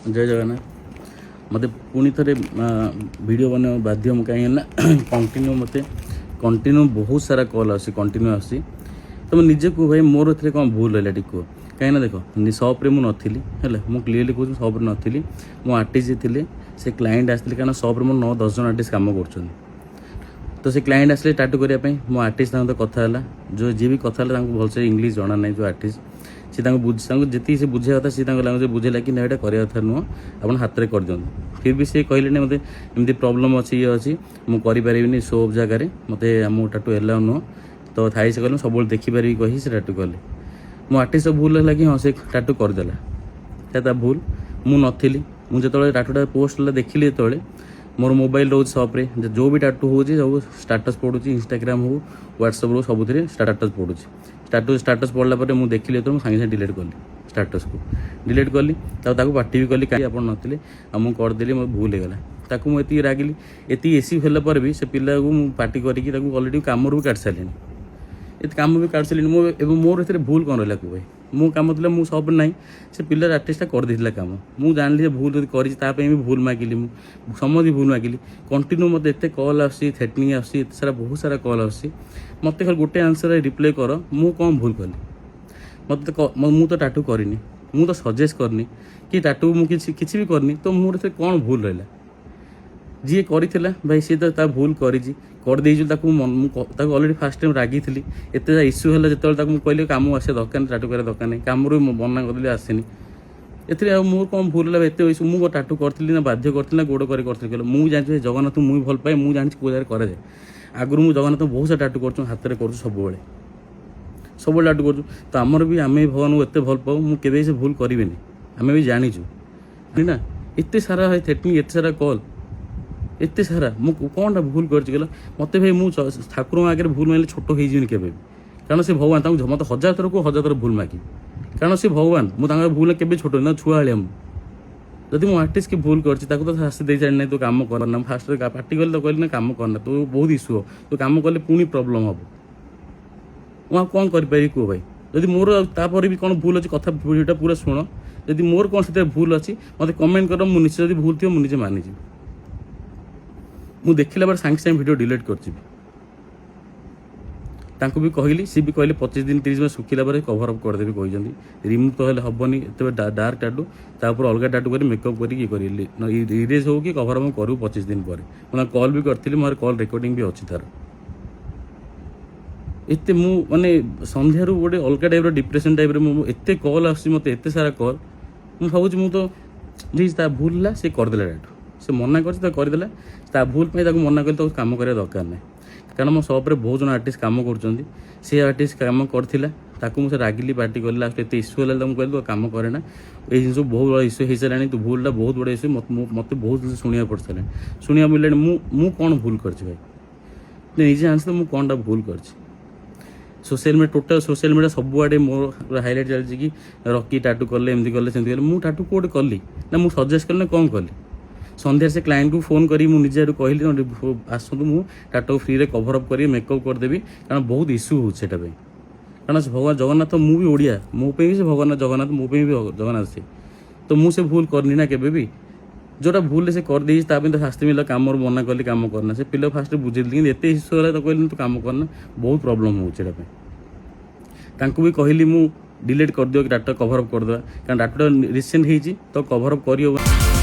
जय जगन्नाथ मत पुणी थे वीडियो बना बाध्य कहीं कंटिन्यू मत कंटिन्यू बहुत सारा कॉल आसी कंटिन्यू आसी तो मुझे निजे को भाई मोर थे कौन भूल रहा टी कहीं देख सप्रे मुझे नी है क्लीयरली कहूँ सप्रे नी मो आर्टिस्ट थे से क्लाइंट आसते कहीं सप्रे मोर 9-10 जन आर्टिस्ट कम कर तो से क्लाइंट आसले टाटू करने मो आर्टिस्ट कथा जो जी भी कथा भलसे इंग्लीश जाना ना जो आर्टिस्ट सी जी से बुझे कथा सी लांगुएज बुझेगा कि ना यहाँ कराया कथा नुह आप हाथ में कर दिखाँ फिर भी सी कहले मत एमती प्रोब्लेम अच्छी ये अच्छी मुझे सो जगार मत मो टाटू एलाउ नुह तो थाई से कहले सब देखिपारि कही से टाटू कले मो आर्टिस्ट भूल है कि हाँ से टाटू करदेला भूल मु नी मुझे टाटूटा पोस्ट देखिली जो मोर मोबाइल रोज सप्रे जो भी टाटू हो सब स्टाटस पड़ू इंस्टाग्राम हो व्हाट्सएप रो सब स्टाटस पड़ू स्टाटस पढ़ला मुझे देखिली तो सागे सागे डिलीट कली स्टाटस को डिलीट कली पार्टी भी कली कहीं आप नी मुझे करदेली मोर भूल होगा ताकू मुझे रागिली ये एसी होला भी से पिला को पार्टी करके अलरेडी कम भी काट सारे ये कम भी काट सारे मोर ए भूल कौन रहा भाई मो कम था मुझे सब ना से पिलर आर्टिस्टा कर देला कम मुझे जानी भूल कर भूल मागिली समझ भूल मागिली कंटिन्यू मत एत कॉल आथ्रेटनिंग आते सारा बहुत सारा कॉल मत खाली गोटे आंसर रिप्लाई कर मु कौन भूल कली मत मु तो टाटू करनी मु तो सजेस्ट करनी कि टाटू मुझे किसी भी करनी तो मोर कौन भूल रहा जी कर भाई सी तो भूल करदेल अलरेडी फास्ट टाइम रागी थी एत इश्यू है जो कहली कम आसे दरकार टाटू कर दरकार नहीं कम मना करदेली आसेनी ए मोर कौन भूल है एत इश्यू मुझे टाटू करी ना बाध्य करी ना गोड़ कर मुझे जानी जगन्नाथ मुझे भल पाए मुझे जानी कौ जगह कराए आगुरी मुझे जगन्नाथ बहुत सारा टाटू कर हाथ में कर सब टाटू कर तो आमर भी आम भगवान को एत भल पाऊ मुझे से भूल करें आम भी जाचु ना एत सारा थ्रेटनिंग एत सारा कॉल एत सारा मुझे कौन भूल कर मत भाई मुझे ठाकुर आगे भूल मांगे छोट हो के कारण से भगवान मत 1000 थर को 1000 थर भूल मागी कारण से भगवान मुझे भूल के छोट ना छुआ भाया जदि मुझे आर्टिस्ट की भूल कर तो शास्ति दे सारे तो कम करना फास्ट पार्टी कले तो कहली ना कम करना तो बहुत इश्यू हो तो कम कले पुणी प्रोब्लेम हम वहाँ कौन करें कह भाई जदि मोर तापर भी कौन भूल अच्छी कथा भिडियोटा पूरा शुण जदि मोर कौन से भूल अच्छी मत कमेंट कर मुझे जब भूल थी मुझे मानिजी मुझे देखला बार सांगे सांगे वीडियो डिलीट कर भी कहली सी भी कहले 25 दिन 30 दिन सुखिला कभर अप करदेवी कहते रिमूव तो हेनी एत डार्क टाटू तापर अलग टाटू कर मेकअप करके इरेज हो कि कभर अप करूँ 25 दिन पर मैं कॉल भी करी मोर कॉल रिकॉर्डिंग भी अच्छी तार एत माने सन्धार गोटे अलग टाइप डिप्रेशन टाइप एत कॉल आते सारा कॉल मुझे भावी मुझे तो जी भूल सी करदेला टाटू से मना करदेला भूल मना कर तो कम करा दरकार ना कारण मो सप्रे बहुत जन आर्टिस्ट कम कर आर्टिस्ट कम करता मुझे रागिली पार्टी कर लास्ट एत इश्यू है कहली तो कम करे ना ये जिन बहुत बड़ा इश्यू हो सारे तो भूलटा बहुत बड़ा इश्यू मत बहुत जिन शुणा पड़ सारे शुणा मिले मु कौन भूल कर भाई निजे आंस तो मुझे कौन टा भूल कर social media total social media सबुआड़े मोर हाईलाइट चलती कि रॉकी टाटू कले एमती कले सेमती कले मुझे टाटू कौटे कली ना मुझे सजेस्ट कली ना कौन कली सन्ध्या से क्लाइंट को फोन करी मुझे कहली आसतु मुझे टाटू फ्री रे कभर अप कर मेकअप करदेवी कारण बहुत इश्यू हो कारण भगवान जगन्नाथ मुझे ओडिया मोपे भी से भगवान जगन्नाथ मोपे भी जगन्नाथ से तो मुझे भूल करनी ना केबे भी जोटा भूल से करदे तो शास्ति मिला कम मना कली कम करना से पिला फास्ट बुझेली एत इश्यू है तो कहली तो कम करना बहुत प्रोब्लेम हो भी कहली मुझे डिलीट कर दियो कि टाटू कभर अप करदे कारण टाटूटा रिसेंट हो तो कभर अप कर